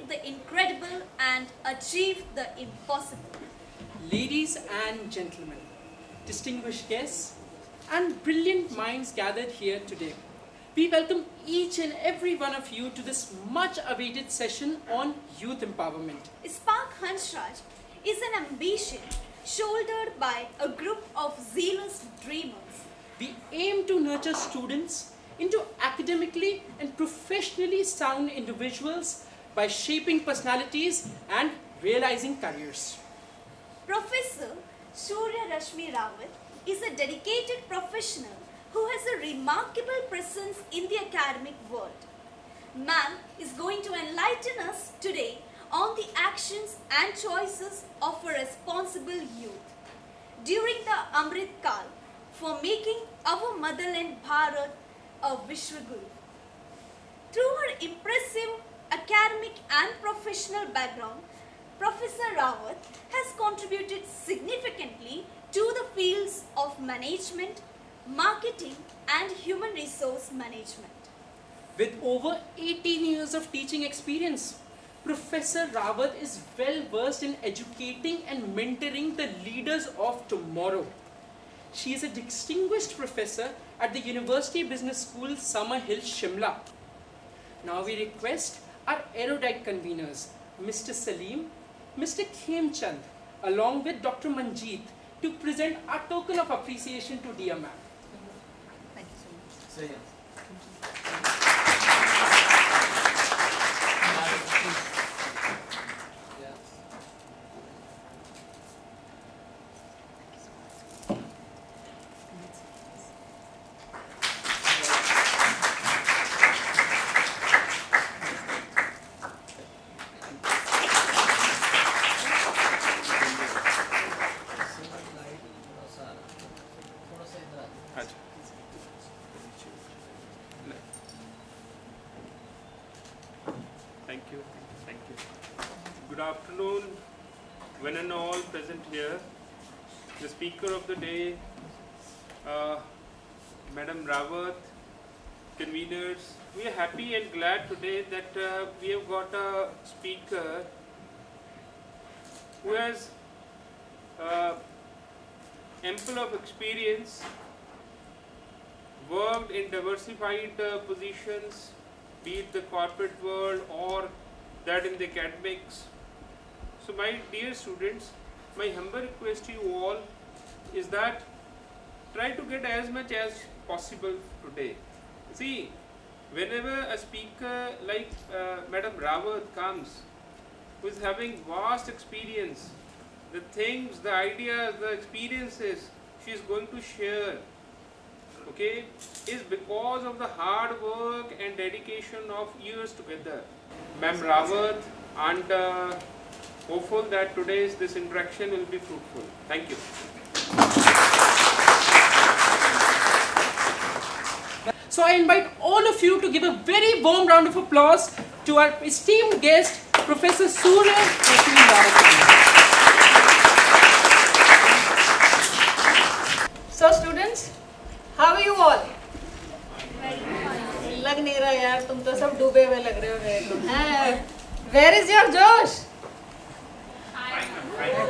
the incredible and achieve the impossible. Ladies and gentlemen, distinguished guests, and brilliant minds gathered here today, we welcome each and every one of you to this much awaited session on youth empowerment. Spark Hansraj is an ambition shouldered by a group of zealous dreamers. We aim to nurture students into academically and professionally sound individuals by shaping personalities and realizing careers. Professor Surya Rashmi Rawat is a dedicated professional who has a remarkable presence in the academic world. Ma'am is going to enlighten us today on the actions and choices of a responsible youth during the Amrit Kal for making our motherland Bharat a Vishwaguru. Through her impressive academic and professional background, Professor Rawat has contributed significantly to the fields of management, marketing and human resource management. With over 18 years of teaching experience, Professor Rawat is well versed in educating and mentoring the leaders of tomorrow. She is a distinguished professor at the University Business School, Summer Hill, Shimla. Now we request our erudite conveners, Mr. Salim, Mr. Khemchand, along with Dr. Manjeet, to present our token of appreciation to dear ma'am. Thank you so much. Thank you. Thank you. Good afternoon, one and all present here. The speaker of the day, Madam Rawat, conveners. We are happy and glad today that we have got a speaker who has ample of experience, worked in diversified positions, be it the corporate world or that in the academics. So my dear students, my humble request to you all is that try to get as much as possible today. See, whenever a speaker like Madam Rawat comes, who is having vast experience, the things, the ideas, the experiences she is going to share, okay, is because of the hard work and dedication of years together. Ma'am Rawat, and hopeful that today's this interaction will be fruitful. Thank you. So I invite all of you to give a very warm round of applause to our esteemed guest, Professor Surya Rashmi Rawat. So students, how are you all? लग नहीं रहा यार, तुम तो सब डूबे हुए लग रहे हो मेरे को. Where is your Josh?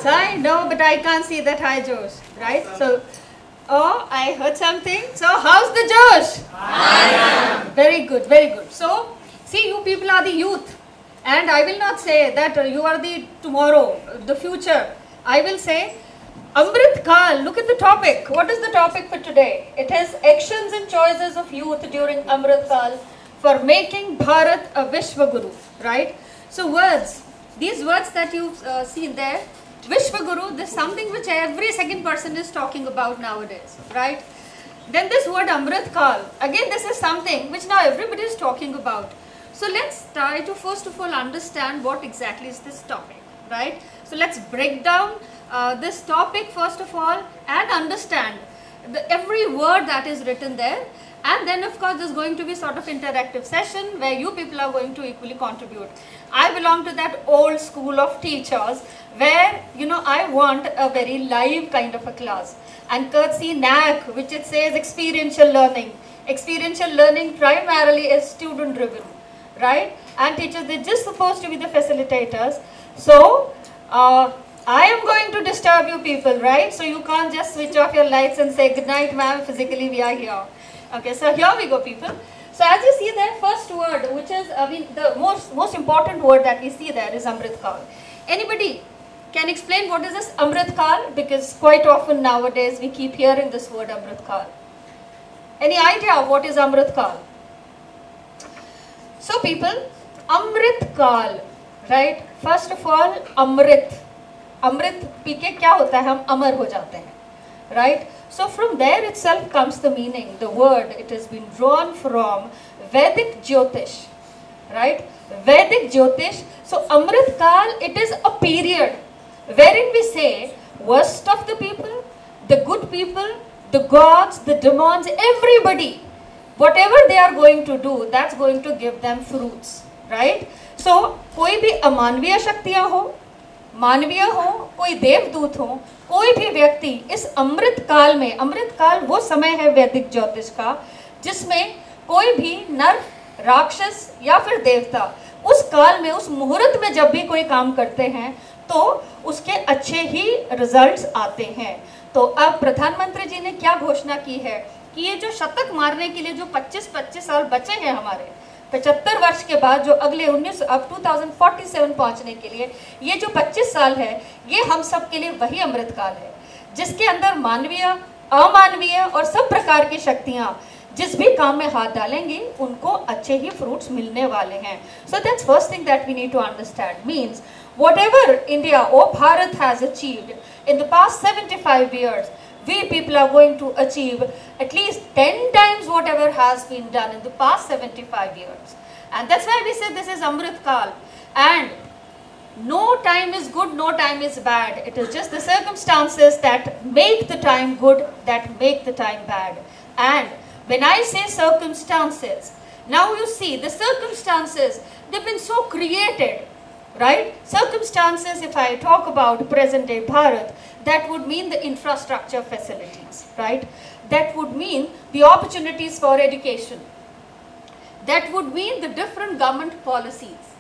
I know, but I can't see that high Josh, right? So, oh, I heard something. So, how's the Josh? Very good, very good. So, see, you people are the youth, and I will not say that you are the tomorrow, the future. I will say, Amrit Kal, look at the topic. What is the topic for today? It is actions and choices of youth during Amrit Kal for making Bharat a Vishwaguru, right? So words, these words that you've seen there, Vishwaguru, this is something which every second person is talking about nowadays, right? Then this word Amrit Kal, again this is something which now everybody is talking about. So let's try to first of all understand what exactly is this topic, right? So let's break down this topic first of all and understand every word that is written there, and then of course there's going to be sort of interactive session where you people are going to equally contribute. I belong to that old school of teachers where, you know, I want a very live kind of a class, and courtesy NAC, which it says experiential learning. Experiential learning primarily is student driven, right? And teachers, they're just supposed to be the facilitators. So, I am going to disturb you people, right? So you can't just switch off your lights and say, good night, ma'am, physically we are here. Okay, so here we go, people. So as you see there, first word, which is, the most important word that we see there is Amrit Kal. Anybody can explain what is this Amrit Kal? Because quite often nowadays we keep hearing this word Amrit Kal. Any idea of what is Amrit Kal? So people, Amrit Kal, right? First of all, Amrit. Amrit P के क्या होता है? हम अमर हो जाते हैं, right? So from there itself comes the meaning, the word. It has been drawn from Vedic Jyotish, right? Vedic Jyotish. So Amrit Kal, it is a period wherein we say worst of the people, the good people, the gods, the demons, everybody, whatever they are going to do, that's going to give them fruits, right? So कोई भी अमानवीय शक्तियां हो, मानवीय हो, कोई देवदूत हो, कोई भी व्यक्ति इस अमृत काल में, अमृत काल वो समय है वैदिक ज्योतिष का जिसमें कोई भी नर, राक्षस या फिर देवता उस काल में, उस मुहूर्त में जब भी कोई काम करते हैं तो उसके अच्छे ही रिजल्ट्स आते हैं। तो अब प्रधानमंत्री जी ने क्या घोषणा की है कि ये जो शतक मारने के लिए जो 25-25 साल बचे हैं हमारे, 75 वर्ष के बाद जो अगले 2047 पहुंचने के लिए ये जो 25 साल है, ये हम सब के लिए वही अमृत काल है जिसके अंदर मानवीय, अमानवीय और सब प्रकार की शक्तियां जिस भी काम में हाथ डालेंगी उनको अच्छे ही फ्रूट्स मिलने वाले हैं। So that's first thing that we need to understand, means whatever India or Bharat has achieved in the past 75 years, we people are going to achieve at least 10 times whatever has been done in the past 75 years. And that's why we say this is Amrit Kal. And no time is good, no time is bad. It is just the circumstances that make the time good, that make the time bad. And when I say circumstances, now you see the circumstances, they've been so created, right? Circumstances, if I talk about present day Bharat, that would mean the infrastructure facilities, right? That would mean the opportunities for education. That would mean the different government policies,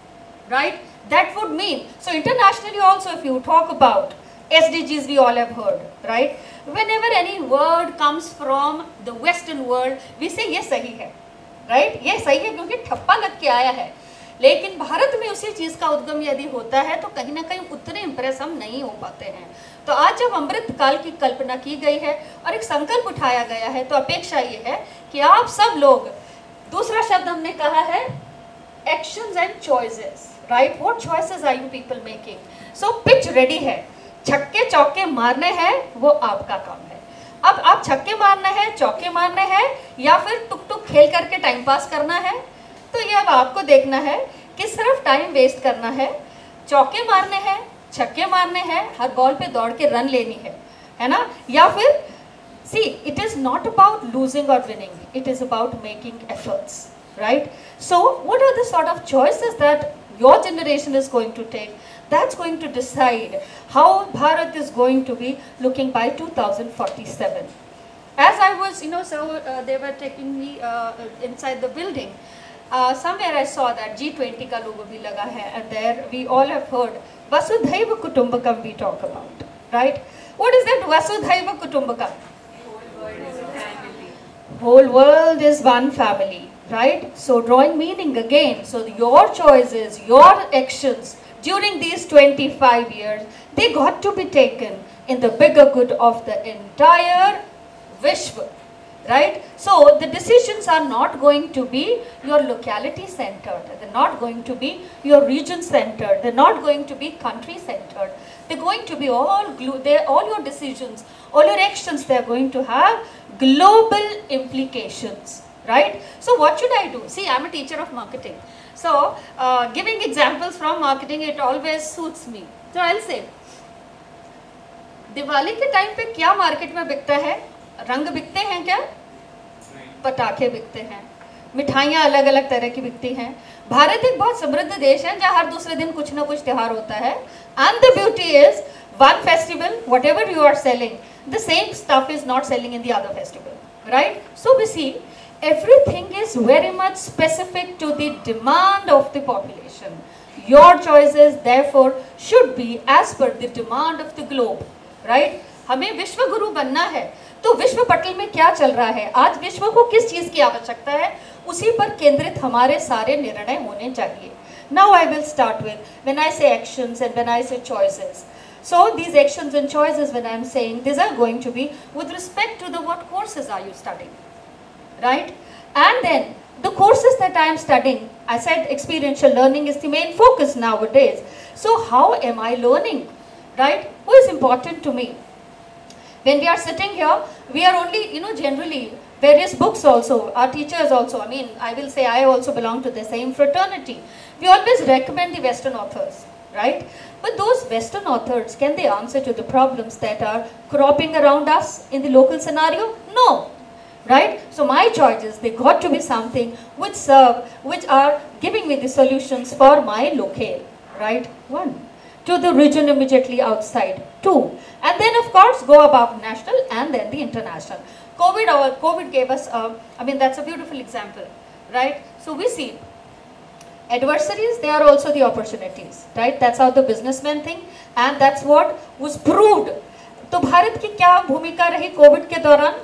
right? That would mean, so internationally also if you talk about SDGs, we all have heard, right? Whenever any word comes from the Western world, we say ये सही है, right? ये सही है क्योंकि ठप्पा लग के आया है। लेकिन भारत में उसी चीज़ का उद्गम यदि होता है तो कहीं ना कहीं उतने इम्प्रेस हम नहीं हो पाते हैं। तो आज जब अमृत काल की कल्पना की गई है और एक संकल्प उठाया गया है तो अपेक्षा ये है कि आप सब लोग, दूसरा शब्द हमने कहा है actions and choices, right? What choices are you people making? So pitch ready है, छक्के चौके मारने हैं, वो आपका काम है। अब आप छक्के मारना है, चौके मारने हैं या फिर टुक टुक खेल करके टाइम पास करना है, तो ये अब आपको देखना है कि सिर्फ टाइम वेस्ट करना है, चौके मारने हैं, छक्के मारने हैं, हर बॉल पे दौड़ के रन लेनी है ना? या फिर see it is not about losing और winning, it is about making efforts, right? So what are the sort of choices that your generation is going to take? That's going to decide how Bharat is going to be looking by 2047. As I was, so they were taking me inside the building. Somewhere I saw that G20 का logo भी लगा है, and there we all have heard Vasudhaiva Kutumbakam we talk about, right? What is that Vasudhaiva Kutumbakam? Whole world is one family, right? So drawing meaning again. So your choices, your actions during these 25 years, they got to be taken in the bigger good of the entire Vishwa, right? So the decisions are not going to be your locality centered. They're not going to be your region centered. They're not going to be country centered. They're going to be all your decisions, all your actions, they're going to have global implications, right? So what should I do? See, I'm a teacher of marketing. So giving examples from marketing, it always suits me. So I'll say, Diwali के time पे क्या market में बिकता है? रंग बिकते हैं क्या? पटाखे बिकते हैं, मिठाइयाँ अलग अलग तरह की बिकती हैं। भारत एक बहुत समृद्ध देश है जहाँ हर दूसरे दिन कुछ ना कुछ त्योहार होता है। And the beauty is, one festival, whatever you are selling, the same stuff is not selling in the other festival, right? So we see everything is very much specific to the demand of the population. Your choices therefore should be as per the demand of the globe, right? हमें विश्व गुरु बनना है, तो विश्व पटल में क्या चल रहा है, आज विश्व को किस चीज की आवश्यकता है, उसी पर केंद्रित हमारे सारे निर्णय होने चाहिए. Now I will start with, when I say actions and when I say choices. So these actions and choices, when I am saying, these are going to be with respect to the what courses are you studying, right? And then the courses that I am studying, I said experiential learning is the main focus nowadays. So how am I learning, right? Who is important to me? When we are sitting here, we are only, generally various books also, our teachers also, I will say I also belong to the same fraternity. We always recommend the Western authors, right? But those Western authors, can they answer to the problems that are cropping around us in the local scenario? No, right? So my choices, they got to be something which serve, which are giving me the solutions for my locale, right? 1. To the region immediately outside, 2. And then of course go above national and then the international. COVID gave us, that's a beautiful example, right? So we see adversaries, they are also the opportunities, right? That's how the businessmen think, and that's what was proved. तो भारत की क्या भूमिका रही Covid के दौरान?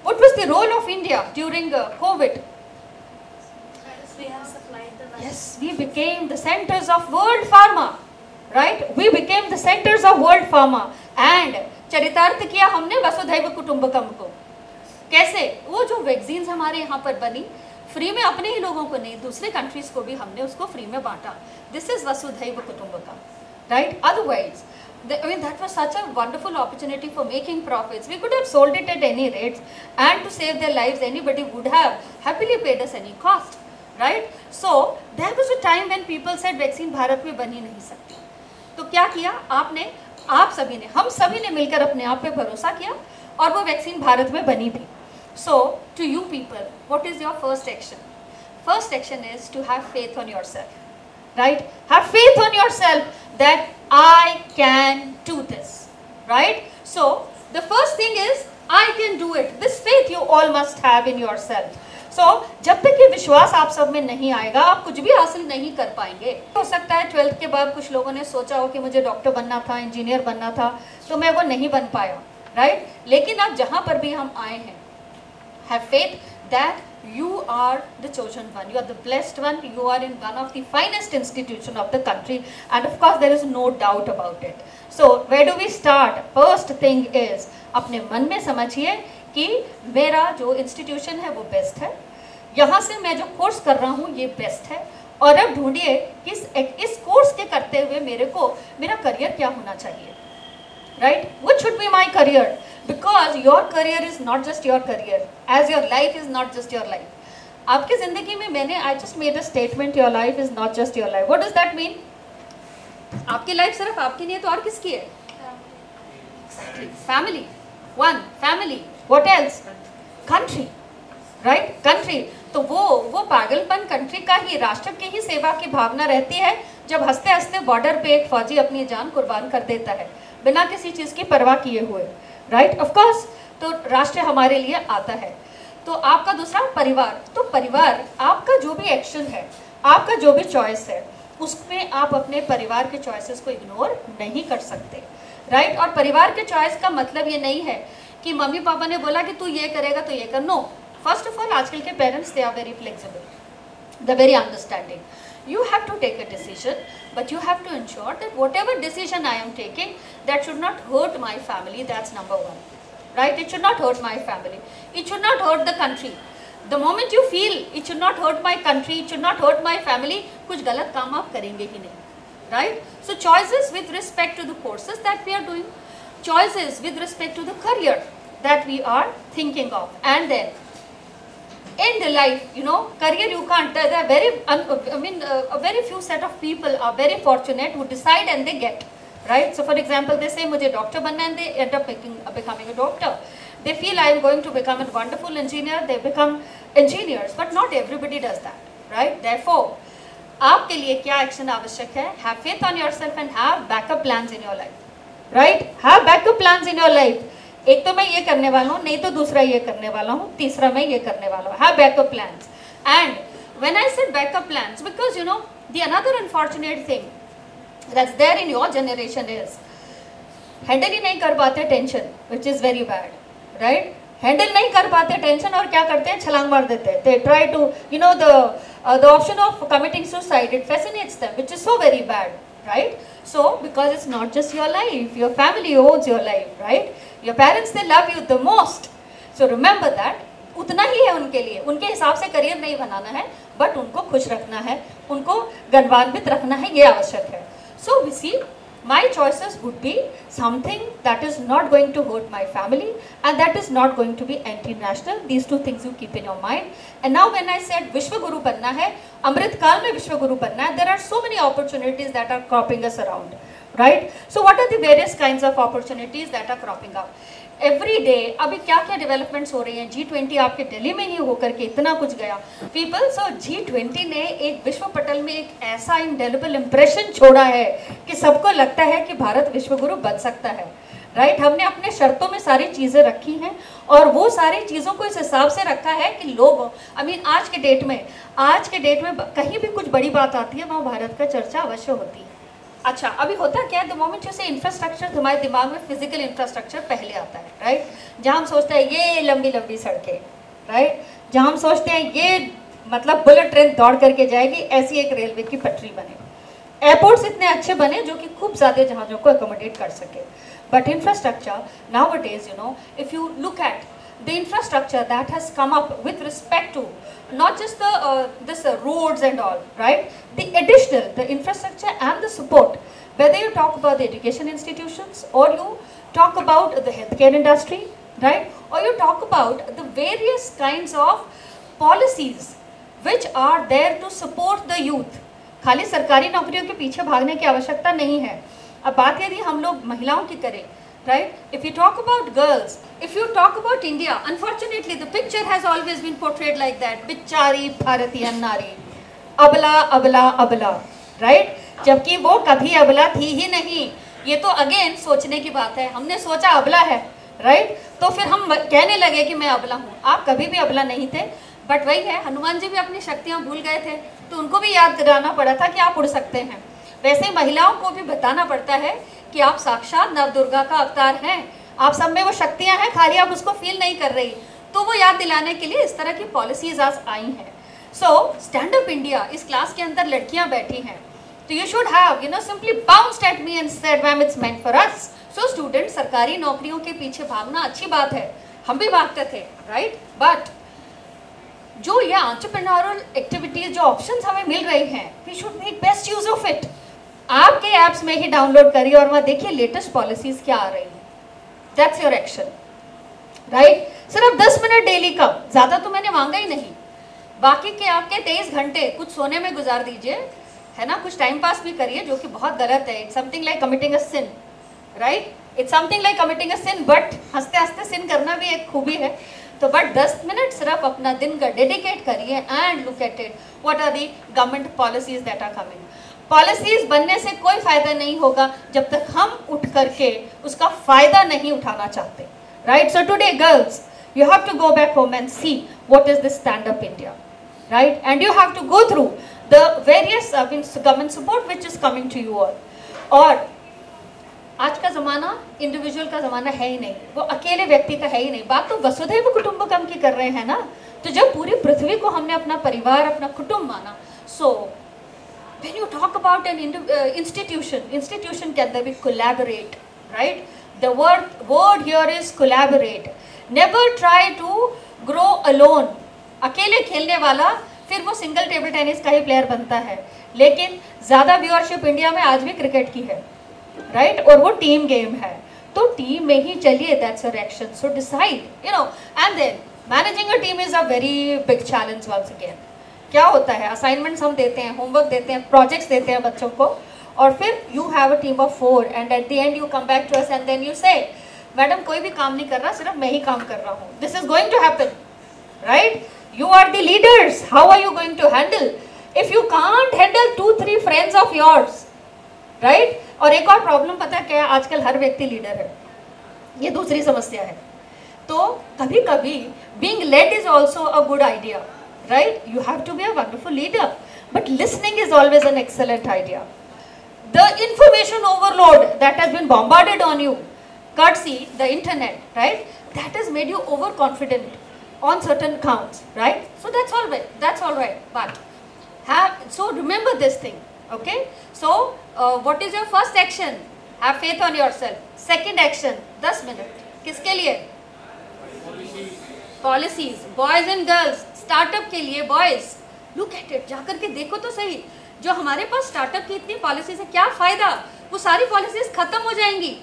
What was the role of India during COVID? We have supplied the vaccine. Yes, we became the centers of world pharma, right? We became the centers of world pharma, and चरितार्थ किया हमने वसुधैव कुटुंबकम को. कैसे? वो जो वैक्सीन्स हमारे यहाँ पर बनी, फ्री में अपने ही लोगों को नहीं, दूसरे कंट्रीज को भी हमने उसको फ्री में बांटा. दिस इज वसुधैव कुटुंबकम, right? Otherwise that was such a wonderful opportunity for making profits. We could have sold it at any rates, and to save their lives anybody would have happily paid us any cost, right? So there was a time when people said vaccine Bharat में बन ही नहीं सकती. तो क्या किया आपने, आप सभी ने, हम सभी ने मिलकर अपने आप पे भरोसा किया और वो वैक्सीन भारत में बनी भी. So to you people, what is your first action? First action is to have faith on yourself, right? Have faith on yourself that I can do this, right? So the first thing is I can do it. This faith you all must have in yourself. So जब तक ये विश्वास आप सब में नहीं आएगा, आप कुछ भी हासिल नहीं कर पाएंगे. हो सकता है 12th के बाद कुछ लोगों ने सोचा हो कि मुझे डॉक्टर बनना था, इंजीनियर बनना था, तो मैं वो नहीं बन पाया, राइट? लेकिन अब जहाँ पर भी हम आए हैं, have faith that you are the chosen one, you are the blessed one, you are in one of the finest institution of the country, and of course there is no doubt about it. So where do we start? First thing is, अपने मन में समझिए कि मेरा जो institution है वो best है, यहाँ से मैं जो कोर्स कर रहा हूँ ये बेस्ट है, और अब ढूंढिए कि इस कोर्स के करते हुए मेरा करियर क्या होना चाहिए, right? What should be my career? Because your career is not just your career, as your life is not just your life. आपकी ज़िंदगी में I just made a statement, your life is not just your life. What does that mean? आपकी life सिर्फ आपकी नहीं है तो और किसकी है? Family. One, family. What else? Country. Right? Country. तो वो पागलपन कंट्री का ही, राष्ट्र की ही सेवा की भावना रहती है जब हंसते हंसते बॉर्डर पे एक फौजी अपनी जान कुर्बान कर देता है बिना किसी चीज़ की परवाह किए हुए, राइट? ऑफ कोर्स, तो राष्ट्र हमारे लिए आता है. तो आपका दूसरा परिवार, तो परिवार आपका जो भी एक्शन है, आपका जो भी चॉइस है, उसमें आप अपने परिवार के चॉइसेस को इग्नोर नहीं कर सकते, राइट? और परिवार के चॉइस का मतलब ये नहीं है कि मम्मी पापा ने बोला कि तू ये करेगा तो ये कर. नो, फर्स्ट ऑफ ऑल आजकल के parents they are very flexible, they very understanding. You have to take a decision, but you have to ensure that whatever decision I am taking, that should not hurt my family. That's number one, right? It should not hurt my family. It should not hurt the country. The moment you feel it should not hurt my country, it should not hurt my family, कुछ गलत काम आप करेंगे ही नहीं, right? So choices with respect to the courses that we are doing, choices with respect to the career that we are thinking of, and then in the life, career you can't. There are a very few set of people are very fortunate who decide and they get, right? So for example, they say मुझे doctor बनना है, and they end up becoming a doctor. They feel I am going to become a wonderful engineer, they become engineers, but not everybody does that, right? Therefore, आपके लिए क्या action आवश्यक है? Have faith on yourself and have backup plans in your life, right? Have backup plans in your life. एक तो मैं ये करने वाला हूँ, नहीं तो दूसरा ये करने वाला हूँ, तीसरा मैं ये करने वाला हूँ. Have backup plans. And when I said backup plans, because you know the another unfortunate thing that's there in your generation is handle ही नहीं कर पाते tension, which is very bad, right? Handle नहीं कर पाते टेंशन और क्या करते हैं, छलांग मार देते हैं. They try to, you know, the option of committing suicide, it fascinates them, which is so very bad, right? So because it's not just your life, your family owns your life, right? Your parents, they love you the most. So remember that. उतना ही है उनके लिए, उनके हिसाब से career नहीं बनाना है, but उनको खुश रखना है, उनको गौरवान्वित रखना है, ये आवश्यक है. So we see my choices would be something that is not going to hurt my family and that is not going to be anti-national. These two things you keep in your mind. And now when I said विश्व गुरु बनना है, अमृत काल में विश्व गुरु बनना है, there are so many opportunities that are cropping us around, right? So what are the various kinds of opportunities that are cropping up? Every day अभी क्या क्या डेवलपमेंट्स हो रही हैं. G20 आपके दिल्ली में ही होकर के इतना कुछ गया. पीपल, सो G20 ने एक विश्व पटल में एक ऐसा इंडेलिबल इम्प्रेशन छोड़ा है कि सबको लगता है कि भारत विश्व गुरु बन सकता है, राइट? हमने अपने शर्तों में सारी चीज़ें रखी हैं और वो सारी चीज़ों को इस हिसाब से रखा है कि लोग, आई मीन आज के डेट में कहीं भी कुछ बड़ी बात आती है वहाँ भारत का चर्चा अवश्य होती है. अच्छा, अभी होता क्या है, द मोमेंट जैसे इंफ्रास्ट्रक्चर, तुम्हारे दिमाग में फिजिकल इंफ्रास्ट्रक्चर पहले आता है, राइट? जहाँ हम सोचते हैं ये लंबी लंबी सड़कें, राइट? जहाँ हम सोचते हैं ये मतलब बुलेट ट्रेन दौड़ करके जाएगी, ऐसी एक रेलवे की पटरी बने. एयरपोर्ट्स इतने अच्छे बने जो कि खूब ज़्यादा जहाज़ों को अकोमोडेट कर सके. But infrastructure nowadays, you know, if you look at the infrastructure that has come up with respect to not just the roads and all, right? The infrastructure and the support, whether you talk about the education institutions or you talk about the healthcare industry, right? Or you talk about the various kinds of policies which are there to support the youth. खाली सरकारी नौकरियों के पीछे भागने की आवश्यकता नहीं है. अब बात यदि हम लोग महिलाओं की करें, right? If you talk about girls, if you talk about India, unfortunately the picture has always been portrayed like that. बिचारी भारतीय नारी, अबला अबला अबला, right? जबकि वो कभी अबला थी ही नहीं. ये तो अगेन सोचने की बात है. हमने सोचा अबला है, right? तो फिर हम कहने लगे कि मैं अबला हूँ. आप कभी भी अबला नहीं थे. बट वही है, हनुमान जी भी अपनी शक्तियाँ भूल गए थे, तो उनको भी याद कराना पड़ा था कि आप उड़ सकते हैं. वैसे महिलाओं को भी बताना पड़ता है कि आप साक्षात नवदुर्गा का अवतार हैं, आप सब में वो शक्तियां हैं, खाली आप उसको फील नहीं कर रही. तो वो याद दिलाने के लिए इस तरह की पॉलिसीज आज आई हैं. सो स्टैंड अप इंडिया, इस क्लास के अंदर लड़कियां बैठी हैं, तो you should have, you know, simply bounced at me and said ma'am it's meant for us. So student, सरकारी नौकरियों के पीछे भागना अच्छी बात है, हम भी भागते थे, राइट? बट जो ये एंटरप्रेन्योरल एक्टिविटीज, जो ऑप्शंस हमें मिल रही हैं, we should make best use of it. आपके ऐप्स में ही डाउनलोड करिए और वहाँ देखिए लेटेस्ट पॉलिसीज क्या आ रही हैं. That's your action, right? सिर्फ 10 मिनट डेली का, ज़्यादा तो मैंने मांगा ही नहीं. बाकी के आपके 23 घंटे कुछ सोने में गुजार दीजिए, है ना? कुछ टाइम पास भी करिए, जो कि बहुत गलत है. It's something like committing a sin, right? It's something like committing a sin, but हंसते हंसते सिन करना भी एक खूबी है. तो बट 10 मिनट सिर्फ अपना दिन का डेडिकेट करिए and look at it, what are the government policies that are coming. Policies बनने से कोई फायदा नहीं होगा जब तक हम उठ करके उसका फायदा नहीं उठाना चाहते, right? So today girls, you have to go back home and see what is this stand up India, right? And you have to go through the various government support which is coming to you all. और आज का ज़माना individual का ज़माना है ही नहीं, वो अकेले व्यक्ति का है ही नहीं. बात तो वसुधैव कुटुंबकम की कर रहे हैं ना. तो जब पूरी पृथ्वी को हमने अपना परिवार, अपना कुटुंब माना, सो when you talk about an institution के अंदर भी collaborate, right? The word here is collaborate. Never try to grow alone. अकेले खेलने वाला फिर वो सिंगल टेबल टेनिस का ही प्लेयर बनता है. लेकिन ज़्यादा व्यूअरशिप इंडिया में आज भी क्रिकेट की है, राइट? और वो टीम गेम है, तो टीम में ही चलिए. That's your action. So decide, you know, and then managing a team is a very big challenge. Once again क्या होता है, असाइनमेंट्स हम देते हैं, होमवर्क देते हैं, प्रोजेक्ट्स देते हैं बच्चों को, और फिर you have a team of 4 and at the end you come back to us and then you say, madam कोई भी काम नहीं कर रहा, सिर्फ मैं ही काम कर रहा हूँ. This is going to happen, right? You are the leaders, how are you going to handle if you can't handle 2-3 friends of yours, right? और एक और प्रॉब्लम पता है क्या है, आजकल हर व्यक्ति लीडर है. ये दूसरी समस्या है। तो कभी कभी being led is also a good idea, right? You have to be a wonderful leader, but listening is always an excellent idea. The information overload that has been bombarded on you, courtesy the internet, right? That has made you overconfident on certain counts, right? So that's all right. That's all right. But so remember this thing, okay? So what is your first action? Have faith on yourself. Second action, 10 minute. किसके लिए? Policies. Boys and girls. Startup के लिए boys. Look at it. जाकर के देखो तो सही. जो हमारे पास स्टार्टअप की इतनी पॉलिसीज है, क्या फायदा? वो सारी पॉलिसीज खत्म हो जाएंगी,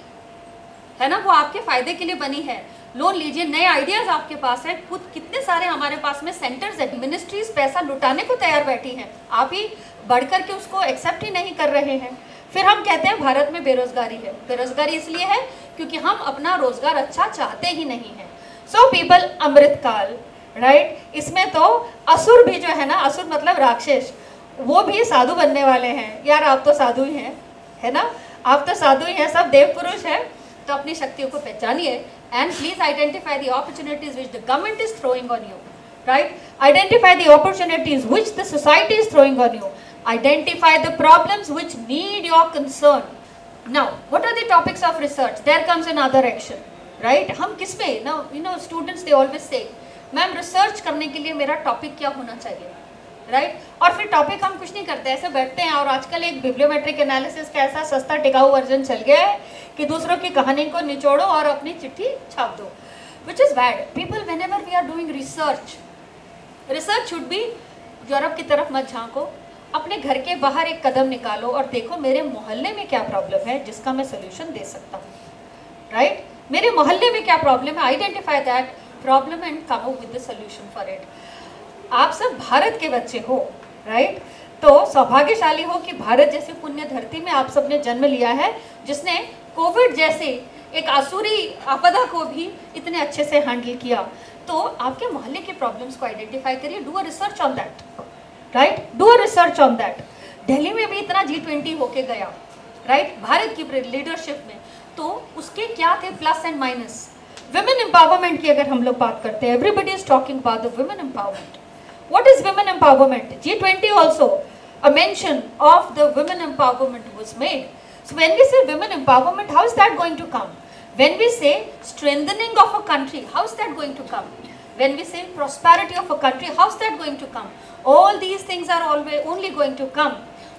है ना? वो आपके फायदे के लिए बनी है। लोन लीजिए, नए आइडियाज आपके पास है। खुद कितने सारे हमारे पास में सेंटर्स है, मिनिस्ट्रीज पैसा लुटाने को तैयार बैठी हैं, आप ही बढ़ करके उसको एक्सेप्ट ही नहीं कर रहे हैं। फिर हम कहते हैं भारत में बेरोजगारी है। बेरोजगारी इसलिए है क्योंकि हम अपना रोजगार अच्छा चाहते ही नहीं है। सो पीपल, अमृतकाल, राइट? इसमें तो असुर भी जो है ना, असुर मतलब राक्षस, वो भी साधु बनने वाले हैं। यार आप तो साधु ही हैं, है ना? आप तो साधु ही हैं, सब देव पुरुष हैं। तो अपनी शक्तियों को पहचानिए and please identify the opportunities which the government is throwing on you, right? Identify the opportunities which the society is throwing on you. Identify the problems which need your concern. Now, what are the topics of research? There comes another action, right? हम किस पे? Now, you know, students they always say, ma'am research करने के लिए मेरा topic क्या होना चाहिए, राइट? और फिर टॉपिक हम कुछ नहीं करते, ऐसे बैठते हैं। और आजकल एक बिब्लियोमेट्रिक एनालिसिस का ऐसा सस्ता टिकाऊ वर्जन चल गया है कि दूसरों की कहानी को निचोड़ो और अपनी चिट्ठी छाप दो, which is bad. People, whenever we are doing research, research should be Europe की तरफ मत झांको, अपने घर के बाहर एक कदम निकालो और देखो मेरे मोहल्ले में क्या प्रॉब्लम है जिसका मैं सोल्यूशन दे सकता हूँ, राइट? मेरे मोहल्ले में क्या प्रॉब्लम है, identify that problem and come up with the solution for it. आप सब भारत के बच्चे हो, राइट? तो सौभाग्यशाली हो कि भारत जैसी पुण्य धरती में आप सब ने जन्म लिया है, जिसने कोविड जैसे एक आसुरी आपदा को भी इतने अच्छे से हैंडल किया. तो आपके मोहल्ले के प्रॉब्लम्स को आइडेंटिफाई करिए, do a research on that, right? Do a research on that. Delhi में भी इतना G20 होके गया, राइट? भारत की लीडरशिप में, तो उसके क्या थे plus and minus. Women empowerment की अगर हम लोग बात करते हैं, everybody is talking about the women empowerment. What is women empowerment? G20 also a mention of the women empowerment was made. So when we say women empowerment, how is that going to come? When we say strengthening of a country, how is that going to come? When we say prosperity of a country, how is that going to come? All these things are always only going to come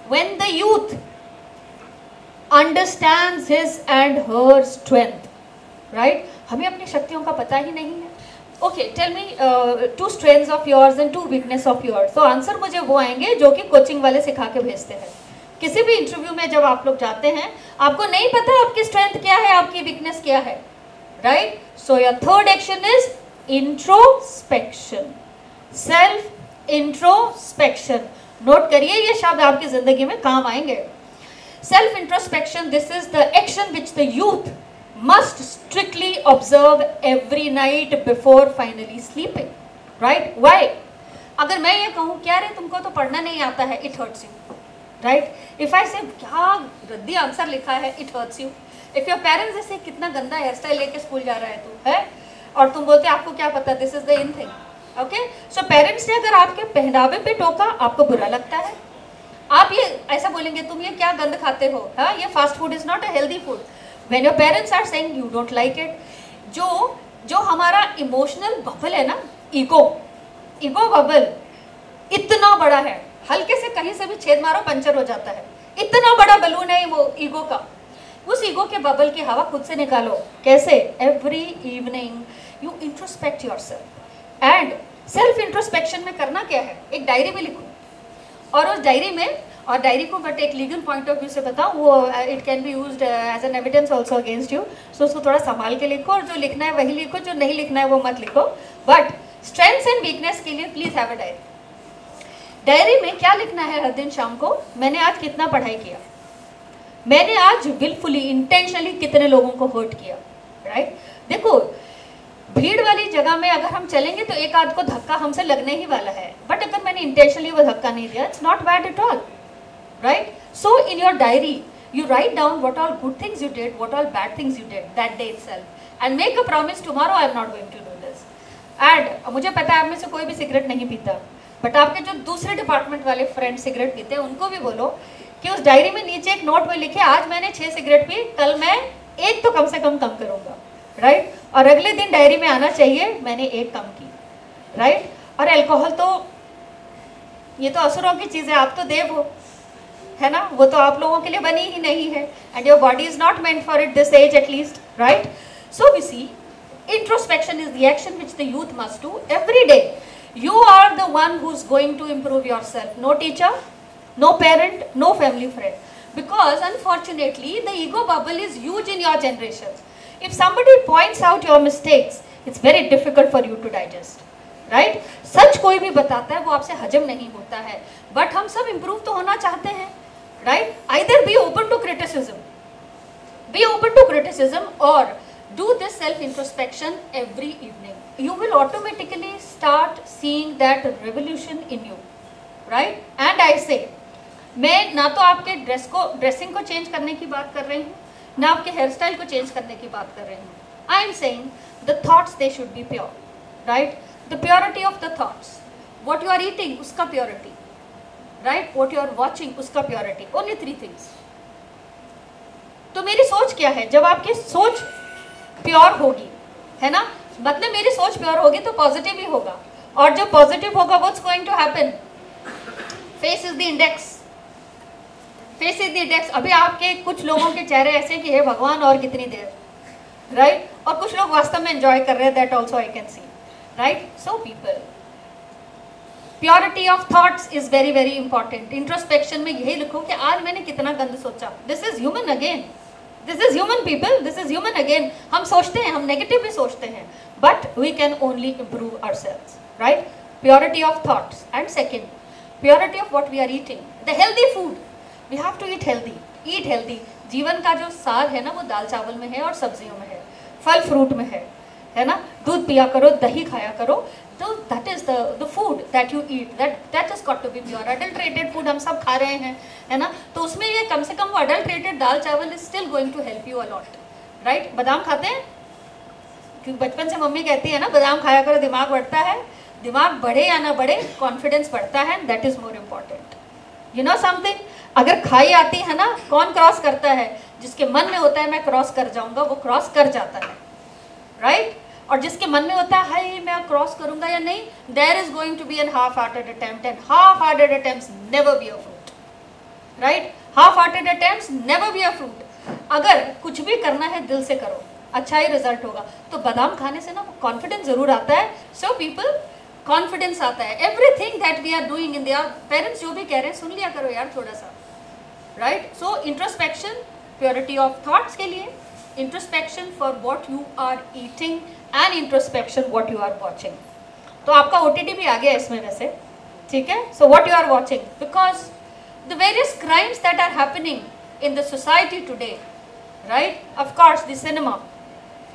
when the youth understands his and her strength, right? हमें अपनी शक्तियों का पता ही नहीं है. Okay, tell me 2 strengths of yours and 2 weakness of yours. तो answer मुझे वो आएंगे जो कि कोचिंग वाले सिखा के भेजते हैं. किसी भी इंटरव्यू में जब आप लोग जाते हैं, आपको नहीं पता आपकी स्ट्रेंथ क्या है, आपकी वीकनेस क्या है, right? So your third action is introspection, self introspection. Note करिए, ये शब्द आपकी जिंदगी में काम आएंगे. Self introspection, this is the action which the youth must strictly observe every night before finally sleeping, right? Why? अगर मैं ये कहूँ क्या रे तुमको तो पढ़ना नहीं आता है, it hurts you, right? If I say क्या रद्दी आंसर लिखा है, it hurts you. If your parents जैसे कितना गंदा हेयर स्टाइल लेके स्कूल जा रहा है तू, है, और तुम बोलते आपको क्या पता, this is the in thing, okay? So parents ने अगर आपके पहनावे पे टोका, आपको बुरा लगता है. आप ये ऐसा बोलेंगे तुम ये क्या गंद खाते हो, हाँ, ये fast food is not a healthy food. When your parents are saying you don't like it, जो हमारा इमोशनल बबल है ना, ईगो बबल इतना बड़ा है, हल्के से कहीं से भी छेद मारो पंचर हो जाता है. इतना बड़ा बलून है वो ईगो का. उस ईगो के बबल की हवा खुद से निकालो. कैसे? Every evening you introspect yourself. And self introspection में करना क्या है, एक डायरी में लिखो, और उस डायरी में, और डायरी को बट एक लीगल पॉइंट ऑफ व्यू से बताऊँ, वो it can be used as an evidence also against you. So उसको थोड़ा संभाल के लिखो, और जो लिखना है वही लिखो, जो नहीं लिखना है वो मत लिखो. बट स्ट्रेंथ्स एंड वीकनेस के लिए please have a diary. Diary में क्या लिखना है हर दिन शाम को, मैंने आज कितना पढ़ाई किया, मैंने आज विलफुली इंटेंशनली कितने लोगों को हर्ट किया, राइट? देखो भीड़ वाली जगह में अगर हम चलेंगे तो एक आध को धक्का हमसे लगने ही वाला है, बट अगर मैंने इंटेंशनली वो धक्का नहीं दिया, it's not bad at all, right? So in your diary you write down what all good things you did, what all bad things you did that day itself, and make a promise tomorrow I am not going to do this. And मुझे पता है आप में से कोई भी cigarette नहीं पीता, बट आपके जो दूसरे डिपार्टमेंट वाले फ्रेंड सिगरेट पीते हैं उनको भी बोलो कि उस डायरी में नीचे एक नोट में लिखे आज मैंने 6 सिगरेट पी, कल मैं एक तो कम से कम करूँगा, राइट? और अगले दिन डायरी में आना चाहिए मैंने एक कम की, राइट? और अल्कोहल तो ये तो असुरों की चीज़ है, आप तो देव हो, है ना? वो तो आप लोगों के लिए बनी ही नहीं है, and your body is not meant for it this age at least, right? So we see introspection is the action which the youth must do every day. You are the one who's going to improve yourself, no teacher, no parent, no family friend, because unfortunately the ego bubble is huge in your generation. If somebody points out your mistakes, it's very difficult for you to digest, right? सच कोई भी बताता है वो आपसे हजम नहीं होता है, but हम सब improve तो होना चाहते हैं, right? Either be open to criticism or do this self-introspection every evening. You will automatically start seeing that revolution in you, right? And I say, मैं ना तो आपके ड्रेसिंग को चेंज करने की बात कर रही हूँ, ना आपके हेयर स्टाइल को चेंज करने की बात कर रही हूँ. I am saying the thoughts they should be pure, right? The purity of the thoughts. What you are eating, उसका purity, right? What you are watching, उसका purity. Only 3 things. तो मेरी सोच क्या है? जब आपकी सोच प्योर होगी, है ना, मतलब मेरी सोच प्योर होगी तो पॉजिटिव ही होगा, और जब पॉजिटिव होगा what's going to happen? Face is the index, face is the index. अभी आपके कुछ लोगों के चेहरे ऐसे कि हे भगवान और कितनी देर, राइट? और कुछ लोग वास्तव में एंजॉय कर रहे हैं, that also I can see, right? So people, purity of thoughts is very very important. Introspection में यही लिखो कि आज मैंने कितना गंद सोचा. This is human again, this is human people, this is human again. हम सोचते हैं, हम नेगेटिव भी सोचते हैं, but we can only improve ourselves, right? Purity of thoughts. And second, purity of what we are eating. The healthy food, we have to eat healthy. Eat healthy. जीवन का जो सार है ना वो दाल चावल में है और सब्जियों में है, फल फ्रूट में है ना? दूध पिया करो, दही खाया करो. तो that is the food that you eat, that is got to be pure. Adulterated food हम सब खा रहे हैं, है ना? तो उसमें ये कम से कम वो adulterated dal chawal is still going to help you a lot, right? बादाम खाते हैं क्योंकि बचपन से मम्मी कहती है ना बादाम खाया करो, दिमाग बढ़ता है. दिमाग बढ़े या ना बढ़े, कॉन्फिडेंस बढ़ता है, that is more important. You know something, अगर खाई आती है ना, कौन क्रॉस करता है? जिसके मन में होता है मैं क्रॉस कर जाऊंगा, वो क्रॉस कर जाता है, राइट? और जिसके मन में होता है हाय मैं क्रॉस करूंगा या नहीं, there is going to be an half hearted attempt, and half hearted attempts never be a fruit, right? Half hearted attempts never be a fruit. अगर कुछ भी करना है दिल से करो, अच्छा ही रिजल्ट होगा. तो बादाम खाने से ना कॉन्फिडेंस जरूर आता है. सो पीपल, कॉन्फिडेंस आता है. Everything that we are doing in there, parents जो भी कह रहे हैं सुन लिया करो यार थोड़ा सा, right? So introspection, purity of thoughts के लिए, introspection for what you are eating, and introspection what you are watching. तो आपका OTT भी आ गया इसमें वैसे, ठीक है? So what you are watching, because the various crimes that are happening in the society today, right? Of course the cinema,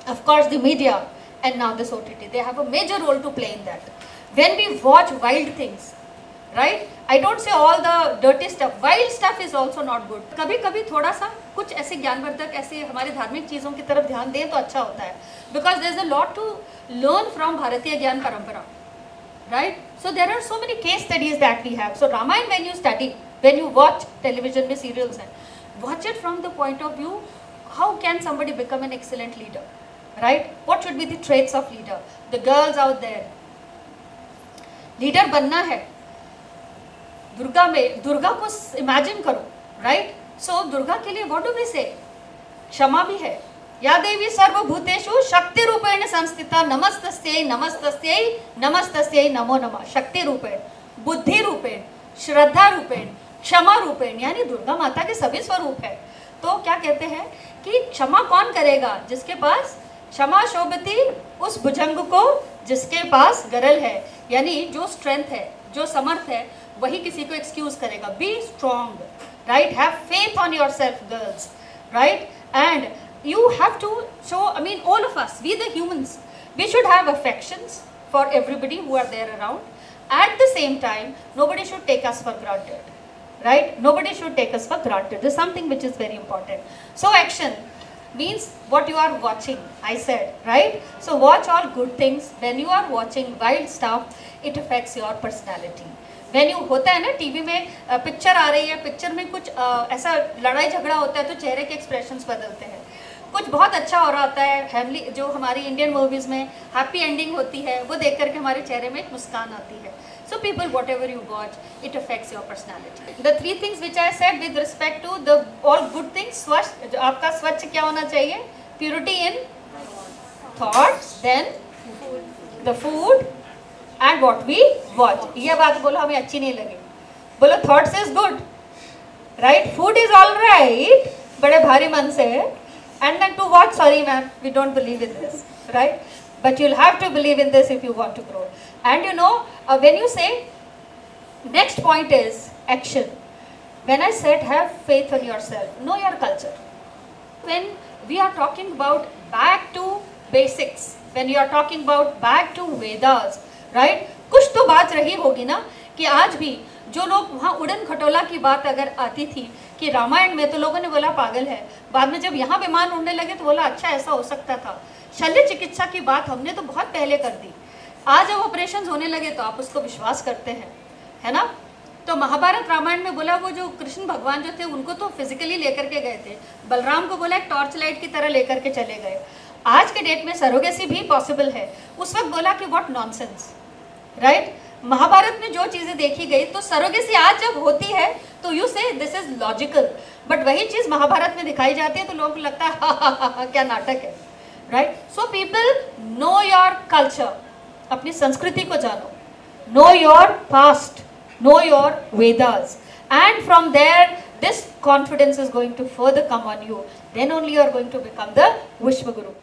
of course the media, and now this OTT, they have a major role to play in that. When we watch wild things, right? I don't say all the dirty stuff, wild stuff is also not good. कभी कभी थोड़ा सा कुछ ऐसे ज्ञानवर्धक, ऐसे हमारे धार्मिक चीज़ों की तरफ ध्यान दें तो अच्छा होता है, because there is a lot to learn from भारतीय ज्ञान परंपरा, right? So there are so many case studies that we have. So Ramayana, when you study, when you watch television में serials हैं, watch it from the point of view, how can somebody become an excellent leader, right? What should be the traits of leader? The girls out there, leader बनना है. दुर्गा में, दुर्गा को imagine करो, right? सो दुर्गा के लिए what do we से? क्षमा भी है. या देवी सर्वभूतेषु शक्ति रूपेण संस्थिता, नमस्तस्यै नमस्तस्यै नमस्तस्यै नमो नमः. शक्ति रूपेण, बुद्धि रूपेण, श्रद्धा रूपेण, क्षमा रूपेण, यानी दुर्गा माता के सभी स्वरूप है. तो क्या कहते हैं कि क्षमा कौन करेगा? जिसके पास क्षमा शोभती उस भुजंग को जिसके पास गरल है, यानी जो स्ट्रेंथ है, जो समर्थ है, वही किसी को एक्सक्यूज करेगा. Be strong, right? Have faith on your self girls, right? And you have to show, I mean all of us, we the humans, we should have affections for everybody who are there around. At the same time, nobody should take us for granted, right? Nobody should take us for granted. This is something which is very important. So action, means what you are watching, I said, right? So watch all good things. When you are watching wild stuff, it affects your personality. When you होता है ना TV में picture आ रही है, picture में कुछ ऐसा लड़ाई झगड़ा होता है तो चेहरे के एक्सप्रेशंस बदलते हैं. कुछ बहुत अच्छा हो रहा होता है, फैमिली जो हमारी इंडियन मूवीज़ में हैप्पी एंडिंग होती है वो देख करके हमारे चेहरे में एक मुस्कान आती है. So people, whatever you watch, it affects your personality. The 3 things which I said with respect to the all good things, स्वच्छ, आपका स्वच्छ क्या होना चाहिए? Purity in thoughts, then the food and what we watch. ये बात बोलो हमें अच्छी नहीं लगी. बोलो thoughts is good, right? Food is all right, बड़े भारी मन से. And then to watch, sorry ma'am, we don't believe in this, right? But you'll have to believe in this if you want to grow. And you know, when you say, next point is action. When I said have faith in yourself, know your culture. When we are talking about back to basics, when you are talking about back to Vedas, right? कुछ तो बात रही होगी ना कि आज भी जो लोग वहाँ उड़न खटोला की बात अगर आती थी कि रामायण में, तो लोगों ने बोला पागल है. बाद में जब यहाँ विमान उड़ने लगे तो बोला अच्छा ऐसा हो सकता था. शल्य चिकित्सा की बात हमने तो बहुत पहले कर दी. आज जब ऑपरेशन होने लगे तो आप उसको विश्वास करते हैं, है ना? तो महाभारत रामायण में बोला वो जो कृष्ण भगवान जो थे उनको तो फिजिकली लेकर के गए थे. बलराम को बोला एक टॉर्च लाइट की तरह लेकर के चले गए. आज के डेट में सरोगेसी भी पॉसिबल है. उस वक्त बोला कि व्हाट नॉनसेंस, राइट? महाभारत में जो चीज़ें देखी गई तो सरोगेसी आज जब होती है तो यू से दिस इज लॉजिकल, बट वही चीज़ महाभारत में दिखाई जाती है तो लोगों को लगता है हा क्या नाटक है, right? So people know your culture, अपनी संस्कृति को जानो, know your past, know your Vedas, and from there this confidence is going to further come on you. Then only you are going to become the Vishwaguru.